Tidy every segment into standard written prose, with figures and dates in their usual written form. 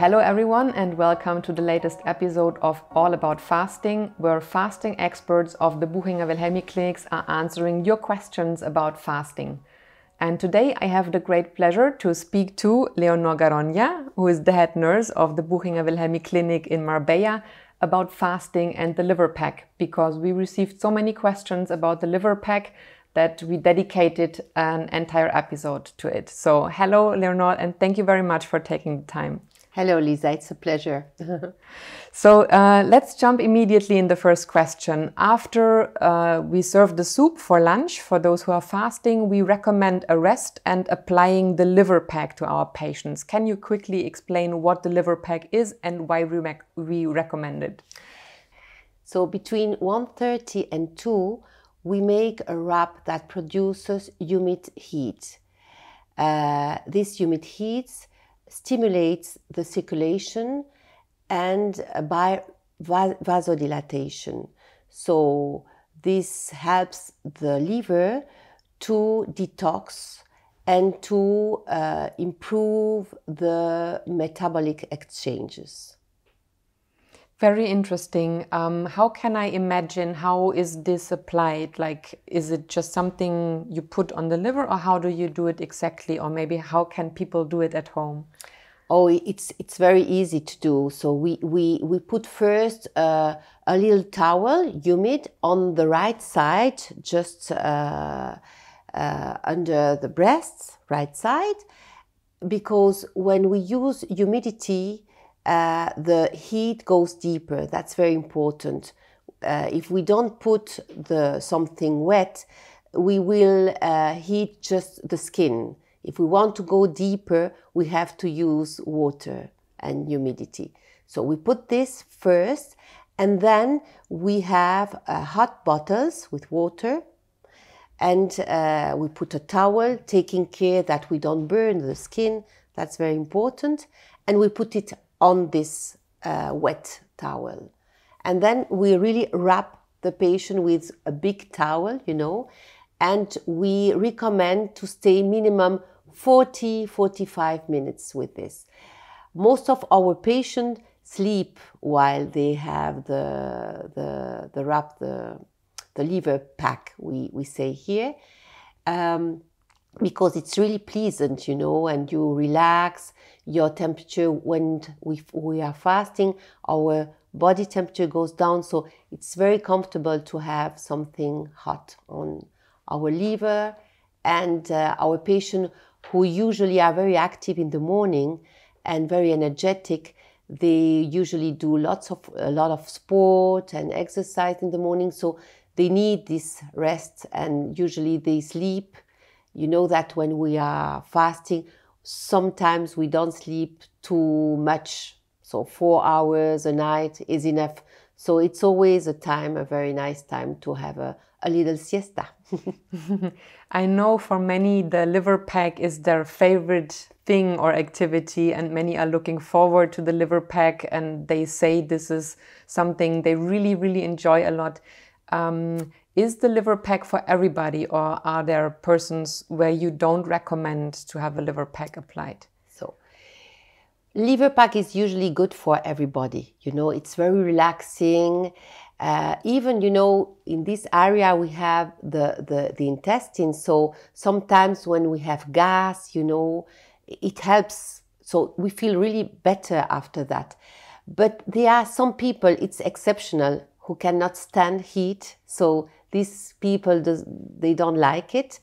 Hello everyone and welcome to the latest episode of All About Fasting, where fasting experts of the Buchinger Wilhelmi Clinics are answering your questions about fasting. And today I have the great pleasure to speak to Leonor Garoña, who is the head nurse of the Buchinger Wilhelmi Clinic in Marbella, about fasting and the 𝗕𝘂𝗃𝗃, because we received so many questions about the 𝗕𝘂𝗃𝗃 that we dedicated an entire episode to it. So hello Leonor, and thank you very much for taking the time. Hello Lisa, it's a pleasure. So let's jump immediately in the first question. After we serve the soup for lunch, for those who are fasting, we recommend a rest and applying the 𝗕𝘂𝗃𝗃 to our patients. Can you quickly explain what the 𝗕𝘂𝗃𝗃 is and why we recommend it? So between 1:30 and 2, we make a wrap that produces humid heat. This humid heat stimulates the circulation and by vasodilatation. So this helps the liver to detox and to improve the metabolic exchanges. Very interesting. How can I imagine, how is this applied? Like, is it just something you put on the liver, or how do you do it exactly? Or maybe how can people do it at home? Oh, it's very easy to do. So we put first a little towel, humid, on the right side, just under the breasts, right side, because when we use humidity, the heat goes deeper. That's very important. If we don't put something wet, we will heat just the skin. If we want to go deeper, we have to use water and humidity. So we put this first, and then we have hot bottles with water, and we put a towel, taking care that we don't burn the skin. That's very important. And we put it on this wet towel. And then we really wrap the patient with a big towel, and we recommend to stay minimum 40-45 minutes with this. Most of our patients sleep while they have the wrap, the 𝗕𝘂𝗃𝗃, we say here, because it's really pleasant, and you relax. Your temperature, when we are fasting, our body temperature goes down, so it's very comfortable to have something hot on our liver. And our patients who usually are very active in the morning and very energetic, they usually do a lot of sport and exercise in the morning, so they need this rest, and usually they sleep. You know that when we are fasting, sometimes we don't sleep too much, so 4 hours a night is enough. So it's always a very nice time to have a little siesta. I know for many the 𝗕𝘂𝗃𝗃𝗃 is their favorite thing or activity, and many are looking forward to the 𝗕𝘂𝗃𝗃, and they say this is something they really, really enjoy a lot. Is the 𝗕𝘂𝗃𝗃 for everybody, or are there persons where you don't recommend to have a 𝗕𝘂𝗃𝗃 applied? So, 𝗕𝘂𝗃𝗃 is usually good for everybody. It's very relaxing. Even, in this area we have the intestine. So sometimes when we have gas, it helps. So we feel really better after that. But there are some people, it's exceptional, who cannot stand heat. So these people, they don't like it.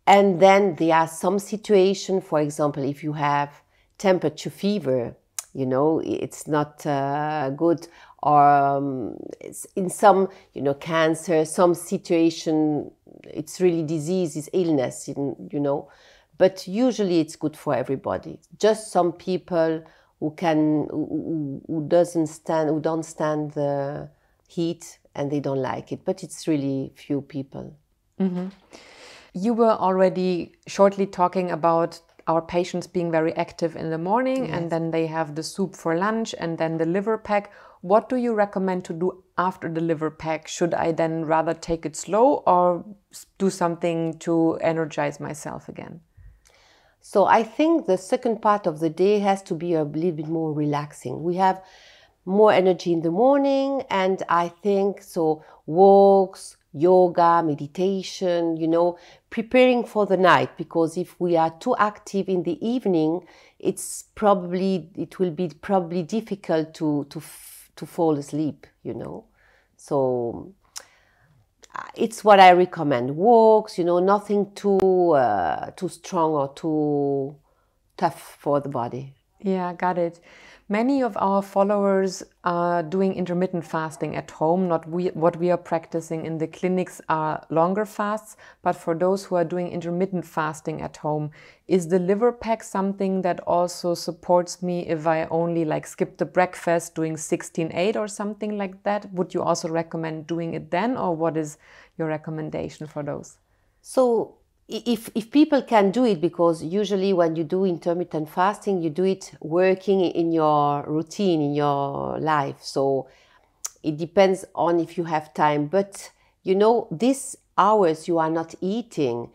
And then there are some situations, for example, if you have temperature fever, it's not good. Or in some, cancer, some situation, it's really disease, it's illness, But usually it's good for everybody. Just some people who don't stand the heat and they don't like it. But it's really few people. Mm-hmm. You were already shortly talking about our patients being very active in the morning, yes, and then they have the soup for lunch and then the 𝗕𝘂𝗃𝗃𝗃. What do you recommend to do after the 𝗕𝘂𝗃𝗃𝗃? Should I then rather take it slow or do something to energize myself again? So I think the second part of the day has to be a little bit more relaxing. We have more energy in the morning, and I think so walks, yoga, meditation, you know, preparing for the night, because if we are too active in the evening, it will be probably difficult to fall asleep, you know. So it's what I recommend. Walks, you know, nothing too strong or too tough for the body. Yeah, got it. Many of our followers are doing intermittent fasting at home. What we are practicing in the clinics are longer fasts, but for those who are doing intermittent fasting at home, is the 𝗪𝗂𝗃𝗃 something that also supports me if I only like skip the breakfast, doing 16/8 or something like that? Would you also recommend doing it then, or what is your recommendation for those? So if people can do it, because usually when you do intermittent fasting, you do it working in your routine, in your life. So it depends on if you have time. But, you know, these hours you are not eating,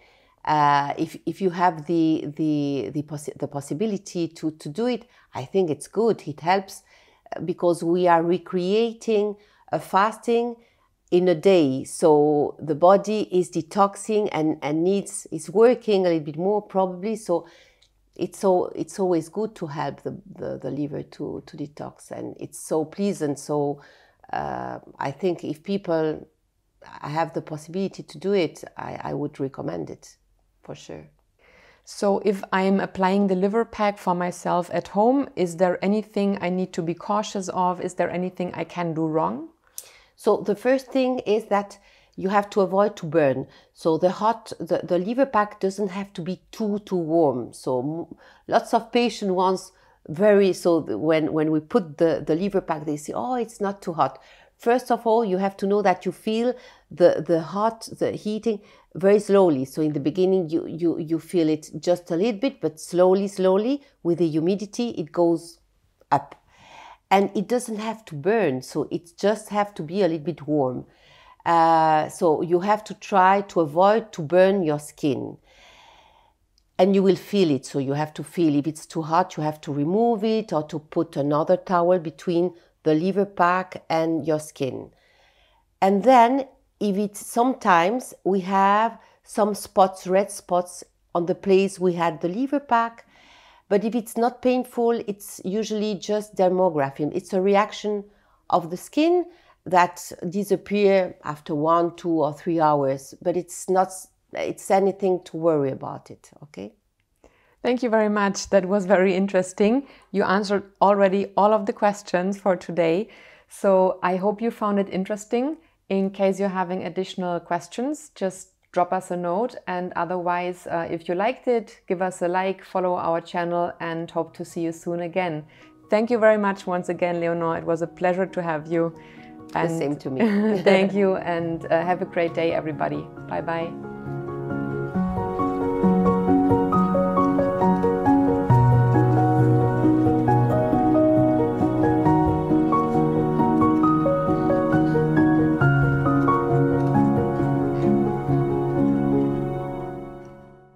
if you have the possibility to do it, I think it's good. It helps because we are recreating a fasting in a day, so the body is detoxing and is working a little bit more probably. So it's always good to help the liver to detox, and it's so pleasant. So I think if people have the possibility to do it, I would recommend it for sure. So if I'm applying the 𝗪𝗂𝗃𝗃 for myself at home, is there anything I need to be cautious of? Is there anything I can do wrong? So the first thing is that you have to avoid to burn. So the 𝗪𝗂𝗃𝗃 doesn't have to be too warm. So lots of patients wants when we put the 𝗪𝗂𝗃, they say, oh, it's not too hot. First of all, you have to know that you feel the heating very slowly. So in the beginning, you feel it just a little bit, but slowly with the humidity, it goes up. And it doesn't have to burn, so it just have to be a little bit warm. So you have to try to avoid to burn your skin. And you will feel it, so you have to feel if it's too hot, you have to remove it or to put another towel between the 𝗪𝗂𝗃 and your skin. And then, sometimes we have some spots, red spots on the place we had the 𝗪𝗂𝗃. But if it's not painful, it's usually just dermographism. It's a reaction of the skin that disappears after 1, 2, or 3 hours. But it's anything to worry about it, okay? Thank you very much. That was very interesting. You answered already all of the questions for today. So I hope you found it interesting. In case you're having additional questions, just drop us a note, and otherwise, if you liked it, give us a like, follow our channel, and hope to see you soon again. Thank you very much once again, Leonor. It was a pleasure to have you. And the same to me. Thank you, and have a great day, everybody. Bye-bye.